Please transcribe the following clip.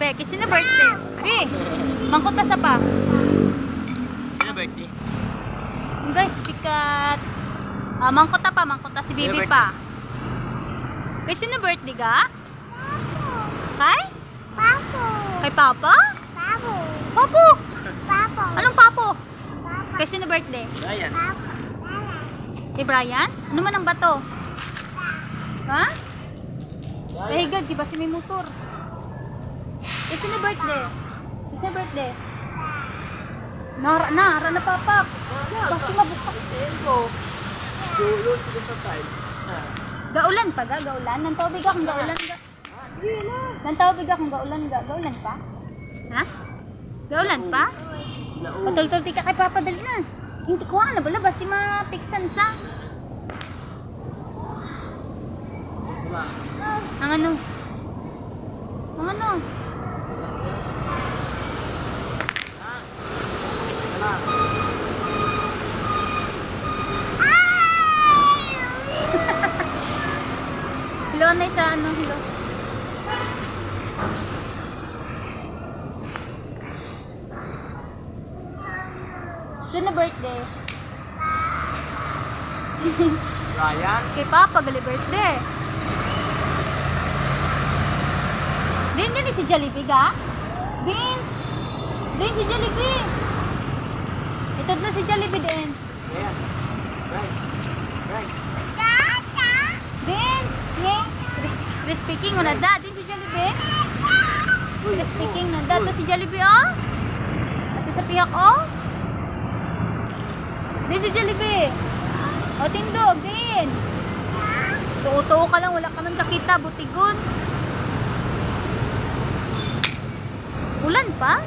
Be, kasi na birthday. Be, mangkot na sa pa. Sino birthday? Hindi, pikat. Mangkot na si Bibi pa. Kasi na birthday ka? Kay? Papo. Kay Papa? Papo. Papo? Papo. Anong Papo? Papo. Kasi na birthday? Ryan. Papo. Si Brian? Ano man ang bato? Ha? Kahigad, di ba si may motor? Kasi na birthday? Kasi na birthday? Nara na papak. Bakit mabukak? Dulo sila sa time. Gaulan pa ga? Gaulan? Nantawbig akong gaulan ga? Nantawbig akong gaulan ga? Gaulan pa? Ha? Gaulan pa? Patultul ti ka kay papadali na. Hindi ko na bala basta mapiksan siya. Ang ano? Ang ano? Hello na sa ano? Hello. Sino na birthday? Ryan. Kay Papa, gali birthday. Din si Jollibee ga? Din si Jollibee. Ito na si Jollibee din. Ayan. Right. Right. Din, nge. Crispy King na da. Din si Jollibee. Crispy King na da. Ito si Jollibee oh. Ito sa pihak oh. Din si Jollibee. O tindog, din. Tuo-tuo ka lang, wala ka man kakita, butigon. Ulan pa?